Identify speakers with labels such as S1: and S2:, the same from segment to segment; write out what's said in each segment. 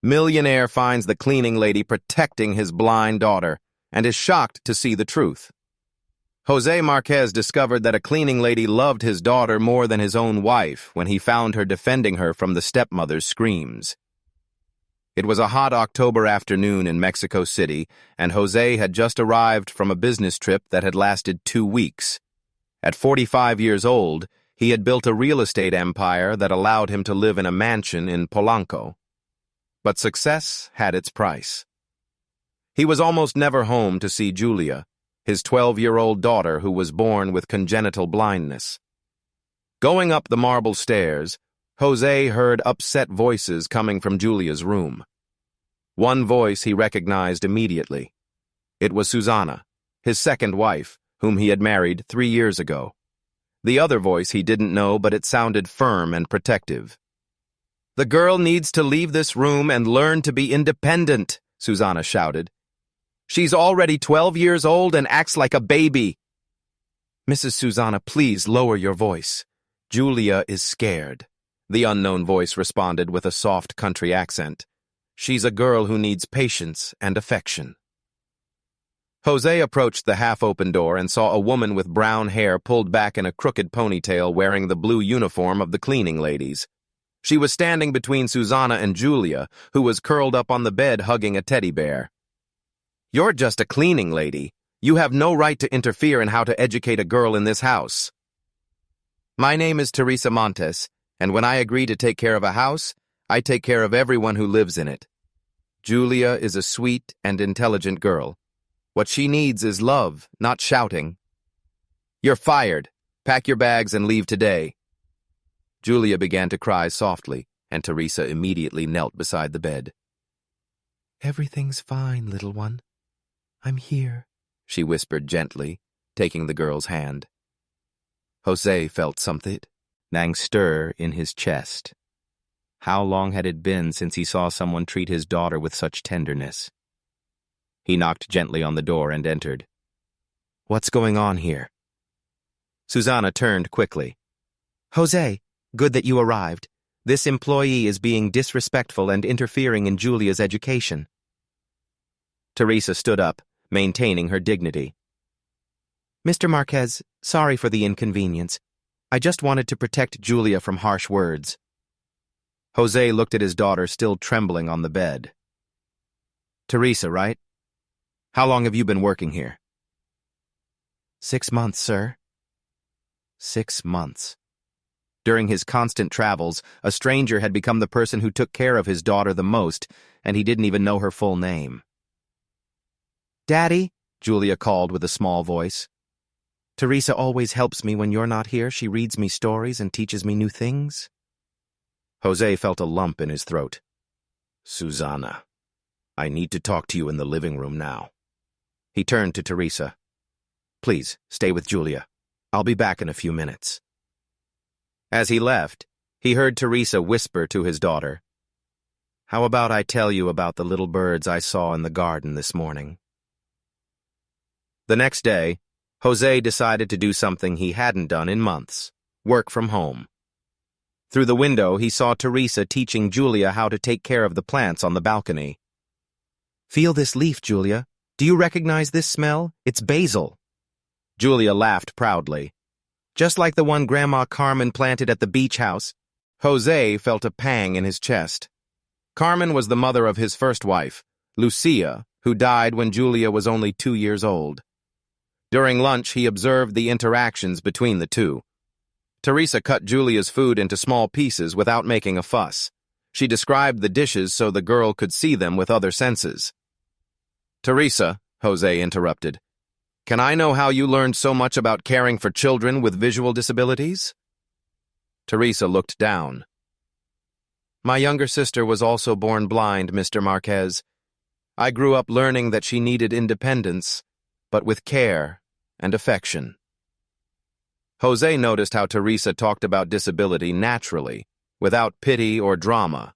S1: Millionaire finds the cleaning lady protecting his blind daughter and is shocked to see the truth. Jose Marquez discovered that a cleaning lady loved his daughter more than his own wife when he found her defending her from the stepmother's screams. It was a hot October afternoon in Mexico City, and Jose had just arrived from a business trip that had lasted 2 weeks. At 45 years old, he had built a real estate empire that allowed him to live in a mansion in Polanco. But success had its price. He was almost never home to see Julia, his 12-year-old daughter who was born with congenital blindness. Going up the marble stairs, Jose heard upset voices coming from Julia's room. One voice he recognized immediately. It was Susana, his second wife, whom he had married 3 years ago. The other voice he didn't know, but it sounded firm and protective. "The girl needs to leave this room and learn to be independent," Susana shouted. "She's already 12 years old and acts like a baby." "Mrs. Susana, please lower your voice. Julia is scared," the unknown voice responded with a soft country accent. "She's a girl who needs patience and affection." Jose approached the half-open door and saw a woman with brown hair pulled back in a crooked ponytail wearing the blue uniform of the cleaning ladies. She was standing between Susana and Julia, who was curled up on the bed hugging a teddy bear. "You're just a cleaning lady. You have no right to interfere in how to educate a girl in this house." "My name is Teresa Montes, and when I agree to take care of a house, I take care of everyone who lives in it. Julia is a sweet and intelligent girl. What she needs is love, not shouting." "You're fired. Pack your bags and leave today." Julia began to cry softly, and Teresa immediately knelt beside the bed. "Everything's fine, little one. I'm here," she whispered gently, taking the girl's hand. Jose felt something stir in his chest. How long had it been since he saw someone treat his daughter with such tenderness? He knocked gently on the door and entered. "What's going on here?" Susana turned quickly. "Jose, good that you arrived. This employee is being disrespectful and interfering in Julia's education." Teresa stood up, maintaining her dignity. "Mr. Marquez, sorry for the inconvenience. I just wanted to protect Julia from harsh words." Jose looked at his daughter still trembling on the bed. "Teresa, right? How long have you been working here?" 6 months, sir." 6 months. During his constant travels, a stranger had become the person who took care of his daughter the most, and he didn't even know her full name. "Daddy," Julia called with a small voice. "Teresa always helps me when you're not here. She reads me stories and teaches me new things." Jose felt a lump in his throat. "Susana, I need to talk to you in the living room now." He turned to Teresa. "Please, stay with Julia. I'll be back in a few minutes." As he left, he heard Teresa whisper to his daughter, "How about I tell you about the little birds I saw in the garden this morning?" The next day, Jose decided to do something he hadn't done in months: work from home. Through the window, he saw Teresa teaching Julia how to take care of the plants on the balcony. "Feel this leaf, Julia. Do you recognize this smell? It's basil." Julia laughed proudly. "Just like the one Grandma Carmen planted at the beach house." Jose felt a pang in his chest. Carmen was the mother of his first wife, Lucia, who died when Julia was only 2 years old. During lunch, he observed the interactions between the two. Teresa cut Julia's food into small pieces without making a fuss. She described the dishes so the girl could see them with other senses. "Teresa," Jose interrupted, "can I know how you learned so much about caring for children with visual disabilities?" Teresa looked down. "My younger sister was also born blind, Mr. Marquez. I grew up learning that she needed independence, but with care and affection." Jose noticed how Teresa talked about disability naturally, without pity or drama.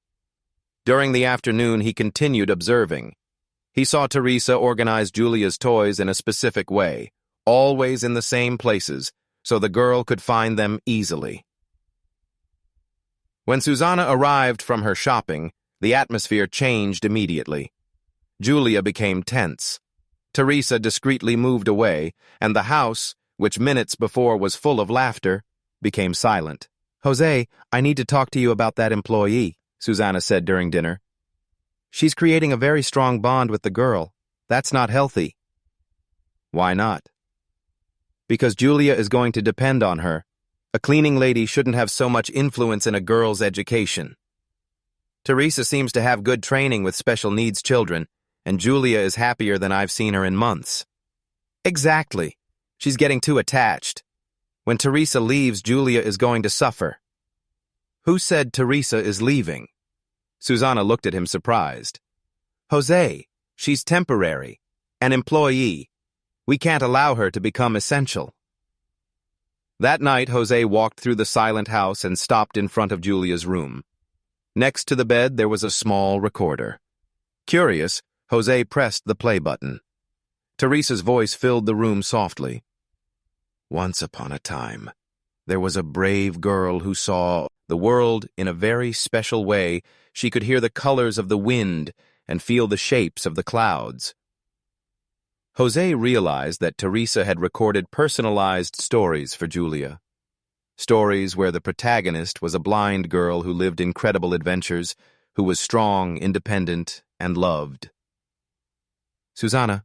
S1: During the afternoon, he continued observing. He saw Teresa organize Julia's toys in a specific way, always in the same places, so the girl could find them easily. When Susana arrived from her shopping, The atmosphere changed immediately. Julia became tense. Teresa discreetly moved away, and the house, which minutes before was full of laughter, became silent. "Jose, I need to talk to you about that employee," Susanna said during dinner. "She's creating a very strong bond with the girl. That's not healthy." "Why not?" "Because Julia is going to depend on her. A cleaning lady shouldn't have so much influence in a girl's education. Teresa seems to have good training with special needs children, and Julia is happier than I've seen her in months." "Exactly. She's getting too attached. When Teresa leaves, Julia is going to suffer." "Who said Teresa is leaving?" Susanna looked at him surprised. "Jose, she's temporary, an employee. We can't allow her to become essential." That night, Jose walked through the silent house and stopped in front of Julia's room. Next to the bed, there was a small recorder. Curious, Jose pressed the play button. Teresa's voice filled the room softly. "Once upon a time, there was a brave girl who saw the world in a very special way. She could hear the colors of the wind and feel the shapes of the clouds." Jose realized that Teresa had recorded personalized stories for Julia. Stories where the protagonist was a blind girl who lived incredible adventures, who was strong, independent, and loved. "Susanna,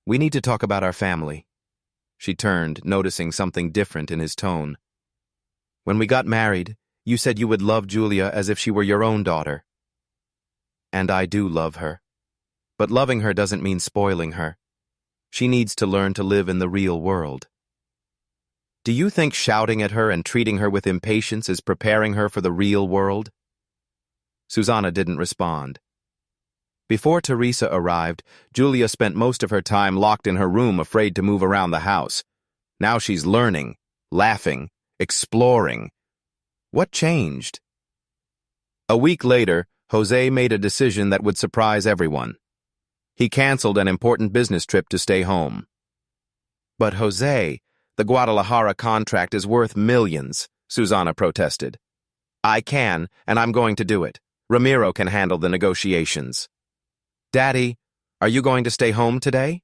S1: we need to talk about our family." She turned, noticing something different in his tone. "When we got married, you said you would love Julia as if she were your own daughter. And I do love her. But loving her doesn't mean spoiling her. She needs to learn to live in the real world. Do you think shouting at her and treating her with impatience is preparing her for the real world?" Susanna didn't respond. Before Teresa arrived, Julia spent most of her time locked in her room, afraid to move around the house. Now she's learning, laughing, exploring. What changed? A week later, Jose made a decision that would surprise everyone. He canceled an important business trip to stay home. "But Jose, the Guadalajara contract is worth millions," Susanna protested. "I can, and I'm going to do it. Ramiro can handle the negotiations." "Daddy, are you going to stay home today?"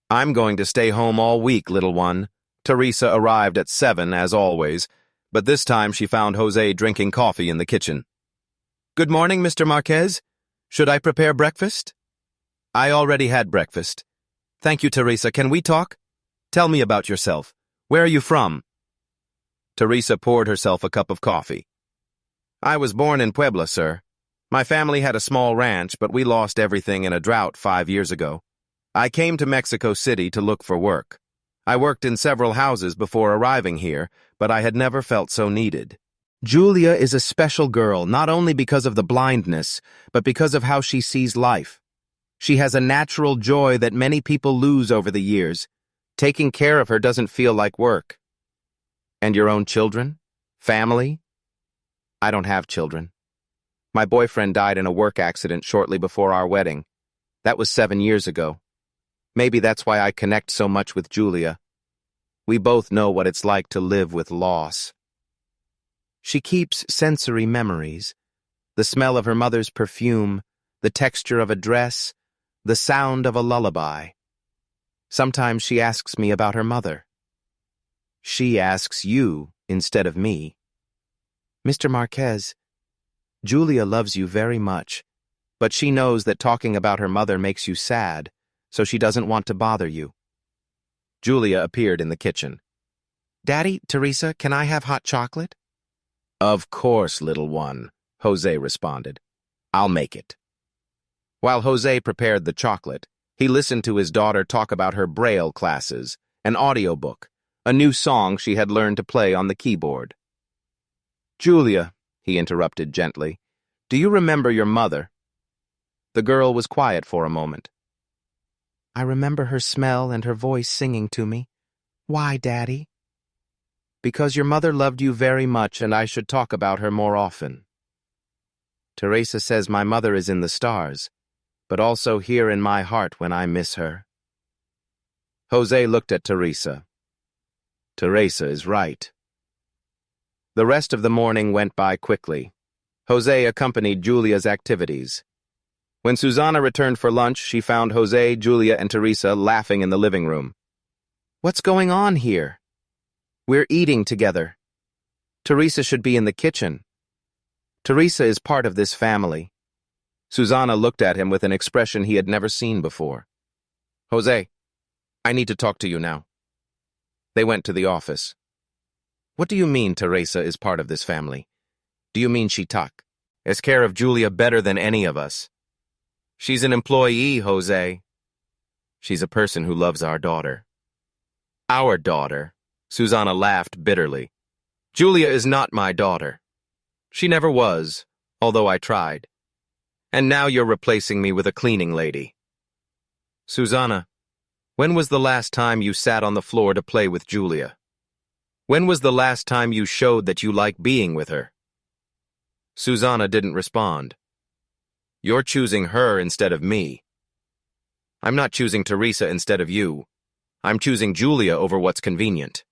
S1: "I'm going to stay home all week, little one." Teresa arrived at 7, as always, but this time she found Jose drinking coffee in the kitchen. "Good morning, Mr. Marquez. Should I prepare breakfast?" "I already had breakfast." "Thank you, Teresa. Can we talk? Tell me about yourself. Where are you from?" Teresa poured herself a cup of coffee. "I was born in Puebla, sir. My family had a small ranch, but we lost everything in a drought 5 years ago. I came to Mexico City to look for work. I worked in several houses before arriving here, but I had never felt so needed." Julia is a special girl, not only because of the blindness, but because of how she sees life. She has a natural joy that many people lose over the years. Taking care of her doesn't feel like work. "And your own children? Family?" "I don't have children. My boyfriend died in a work accident shortly before our wedding. That was 7 years ago. Maybe that's why I connect so much with Julia. We both know what it's like to live with loss." She keeps sensory memories. The smell of her mother's perfume, the texture of a dress, the sound of a lullaby. Sometimes she asks me about her mother. She asks you instead of me. "Mr. Marquez, Julia loves you very much, but she knows that talking about her mother makes you sad, so she doesn't want to bother you." Julia appeared in the kitchen. "Daddy, Teresa, can I have hot chocolate?" "Of course, little one," Jose responded. "I'll make it." While Jose prepared the chocolate, he listened to his daughter talk about her Braille classes, an audiobook, a new song she had learned to play on the keyboard. "Julia," he interrupted gently, "do you remember your mother?" The girl was quiet for a moment. "I remember her smell and her voice singing to me." "Why, Daddy?" "Because your mother loved you very much and I should talk about her more often. Teresa says my mother is in the stars, but also here in my heart when I miss her." Jose looked at Teresa. Teresa is right. The rest of the morning went by quickly. Jose accompanied Julia's activities. When Susanna returned for lunch, she found Jose, Julia, and Teresa laughing in the living room. "What's going on here?" "We're eating together. Teresa should be in the kitchen. Teresa is part of this family." Susanna looked at him with an expression he had never seen before. "Jose, I need to talk to you now." They went to the office. "What do you mean Teresa is part of this family? Do you mean she takes care of Julia better than any of us?" "She's an employee, Jose. She's a person who loves our daughter." "Our daughter?" Susanna laughed bitterly. "Julia is not my daughter. She never was, although I tried. And now you're replacing me with a cleaning lady." "Susanna, when was the last time you sat on the floor to play with Julia? When was the last time you showed that you like being with her?" Susanna didn't respond. "You're choosing her instead of me. I'm not choosing Teresa instead of you. I'm choosing Julia over what's convenient."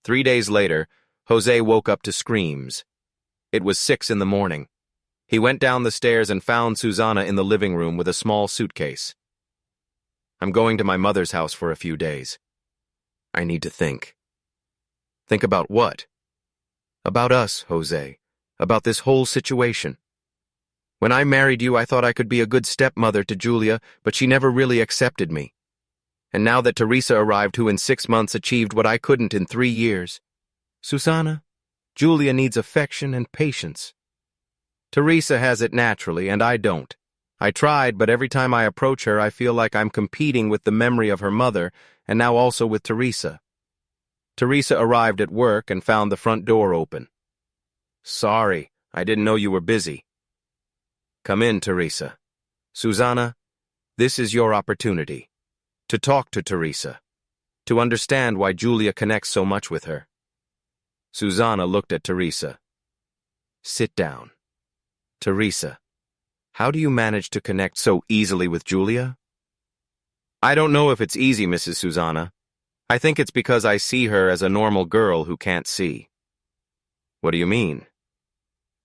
S1: 3 days later, Jose woke up to screams. It was 6 in the morning. He went down the stairs and found Susanna in the living room with a small suitcase. "I'm going to my mother's house for a few days. I need to think." "Think about what?" "About us, Jose. About this whole situation. When I married you, I thought I could be a good stepmother to Julia, but she never really accepted me. And now that Teresa arrived, who in 6 months achieved what I couldn't in 3 years. Susanna, Julia needs affection and patience. Teresa has it naturally, and I don't. I tried, but every time I approach her, I feel like I'm competing with the memory of her mother, and now also with Teresa." Teresa arrived at work and found the front door open. "Sorry, I didn't know you were busy." "Come in, Teresa. Susanna, this is your opportunity. To talk to Teresa. To understand why Julia connects so much with her." Susanna looked at Teresa. "Sit down. Teresa, how do you manage to connect so easily with Julia?" "I don't know if it's easy, Mrs. Susanna. I think it's because I see her as a normal girl who can't see." "What do you mean?"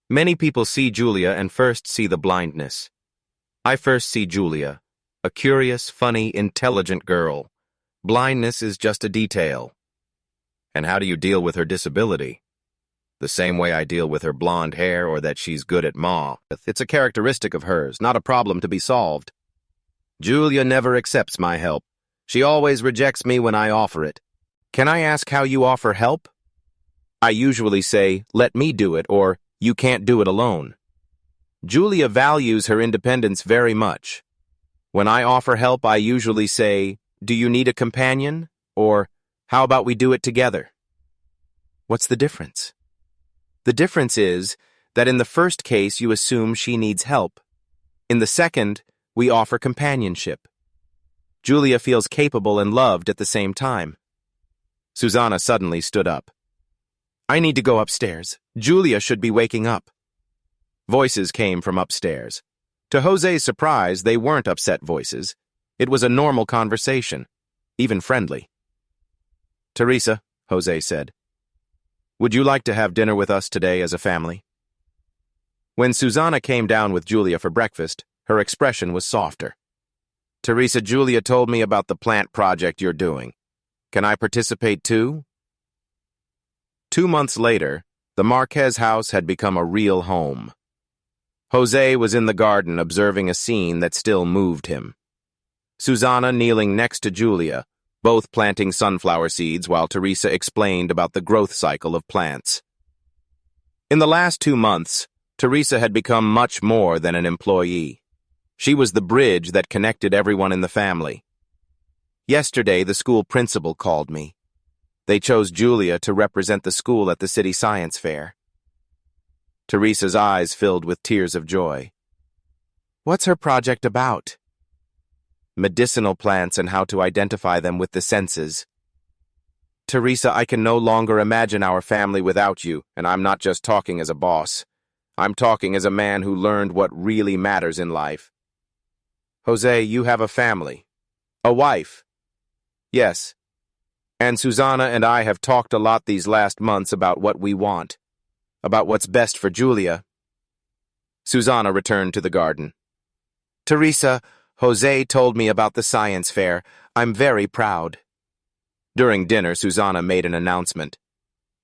S1: "Many people see Julia and first see the blindness. I first see Julia, a curious, funny, intelligent girl. Blindness is just a detail." "And how do you deal with her disability?" "The same way I deal with her blonde hair or that she's good at math. It's a characteristic of hers, not a problem to be solved. Julia never accepts my help. She always rejects me when I offer it." "Can I ask how you offer help?" "I usually say, 'Let me do it,' or 'You can't do it alone.' Julia values her independence very much. When I offer help, I usually say, 'Do you need a companion?' or 'How about we do it together?'" "What's the difference?" "The difference is that in the first case you assume she needs help. In the second, we offer companionship. Julia feels capable and loved at the same time." Susanna suddenly stood up. "I need to go upstairs. Julia should be waking up." Voices came from upstairs. To Jose's surprise, they weren't upset voices. It was a normal conversation, even friendly. "Teresa," Jose said, "would you like to have dinner with us today as a family?" When Susanna came down with Julia for breakfast, her expression was softer. "Teresa, Julia told me about the plant project you're doing. Can I participate too?" 2 months later, the Marquez house had become a real home. Jose was in the garden observing a scene that still moved him. Susanna kneeling next to Julia, both planting sunflower seeds while Teresa explained about the growth cycle of plants. In the last 2 months, Teresa had become much more than an employee. She was the bridge that connected everyone in the family. Yesterday, the school principal called me. They chose Julia to represent the school at the city science fair. Teresa's eyes filled with tears of joy. "What's her project about?" "Medicinal plants and how to identify them with the senses." "Teresa, I can no longer imagine our family without you, and I'm not just talking as a boss. I'm talking as a man who learned what really matters in life." "Jose, you have a family. A wife." "Yes. And Susanna and I have talked a lot these last months about what we want. about what's best for Julia. Susanna returned to the garden. Teresa, Jose told me about the science fair. I'm very proud. During dinner, Susanna made an announcement.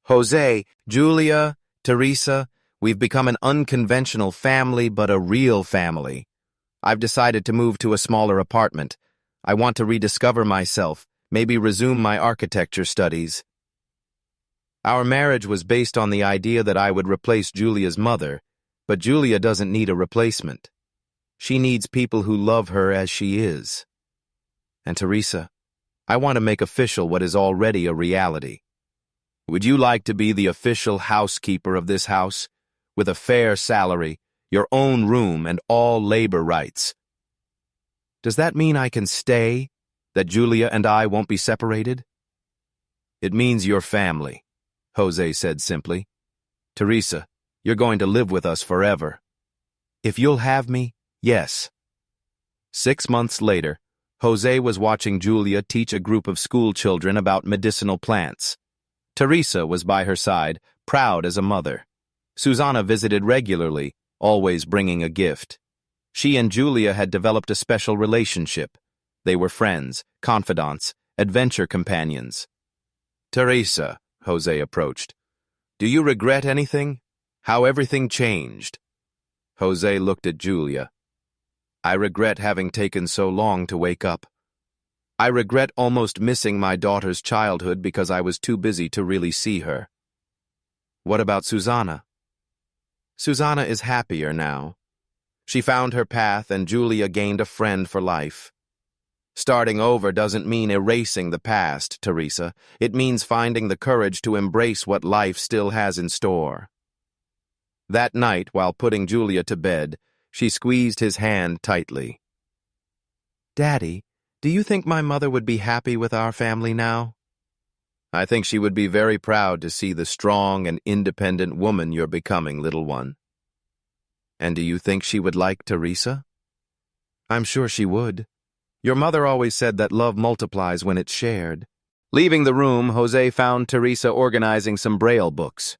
S1: Jose, Julia, Teresa, we've become an unconventional family, but a real family. I've decided to move to a smaller apartment. I want to rediscover myself, maybe resume my architecture studies. Our marriage was based on the idea that I would replace Julia's mother, but Julia doesn't need a replacement. She needs people who love her as she is. And Teresa, I want to make official what is already a reality. Would you like to be the official housekeeper of this house, with a fair salary, your own room, and all labor rights? Does that mean I can stay, that Julia and I won't be separated? It means your family, Jose said simply. Teresa, you're going to live with us forever. If you'll have me, yes. 6 months later, Jose was watching Julia teach a group of school children about medicinal plants. Teresa was by her side, proud as a mother. Susanna visited regularly, always bringing a gift. She and Julia had developed a special relationship. They were friends, confidants, adventure companions. Teresa, Jose approached. Do you regret anything? How everything changed? Jose looked at Julia. I regret having taken so long to wake up. I regret almost missing my daughter's childhood because I was too busy to really see her. What about Susanna? Susanna is happier now. She found her path and Julia gained a friend for life. Starting over doesn't mean erasing the past, Teresa. It means finding the courage to embrace what life still has in store. That night, while putting Julia to bed, she squeezed his hand tightly. Daddy, do you think my mother would be happy with our family now? I think she would be very proud to see the strong and independent woman you're becoming, little one. And do you think she would like Teresa? I'm sure she would. Your mother always said that love multiplies when it's shared. Leaving the room, Jose found Teresa organizing some Braille books.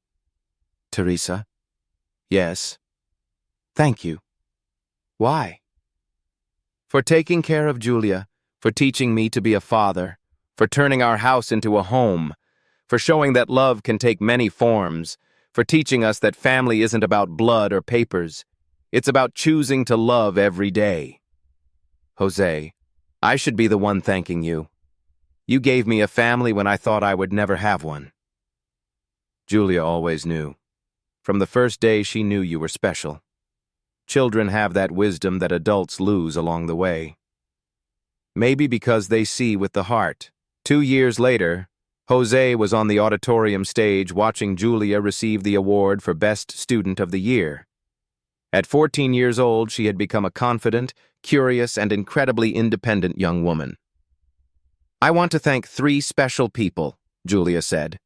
S1: Teresa? Yes. Thank you. Why? For taking care of Julia, for teaching me to be a father, for turning our house into a home, for showing that love can take many forms, for teaching us that family isn't about blood or papers. It's about choosing to love every day. Jose, I should be the one thanking you. You gave me a family when I thought I would never have one. Julia always knew. From the first day she knew you were special. Children have that wisdom that adults lose along the way. Maybe because they see with the heart. 2 years later, Jose was on the auditorium stage watching Julia receive the award for Best Student of the Year. At 14 years old, she had become a confident, curious, and incredibly independent young woman. I want to thank 3 special people, Julia said.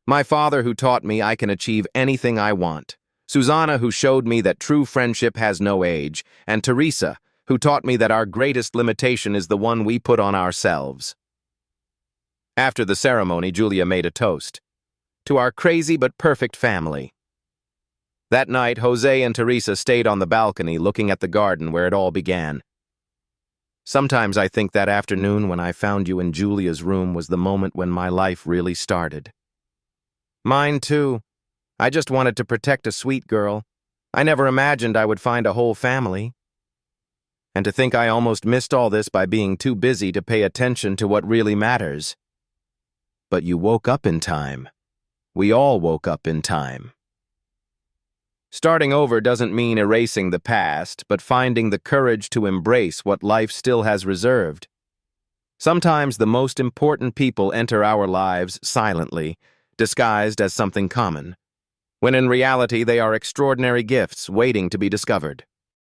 S1: My father, who taught me I can achieve anything I want. Susanna, who showed me that true friendship has no age. And Teresa, who taught me that our greatest limitation is the one we put on ourselves. After the ceremony, Julia made a toast. To our crazy but perfect family. That night, Jose and Teresa stayed on the balcony looking at the garden where it all began. Sometimes I think that afternoon when I found you in Julia's room was the moment when my life really started. Mine too. I just wanted to protect a sweet girl. I never imagined I would find a whole family. And to think I almost missed all this by being too busy to pay attention to what really matters. But you woke up in time. We all woke up in time. Starting over doesn't mean erasing the past, but finding the courage to embrace what life still has reserved. Sometimes the most important people enter our lives silently, disguised as something common, when in reality they are extraordinary gifts waiting to be discovered.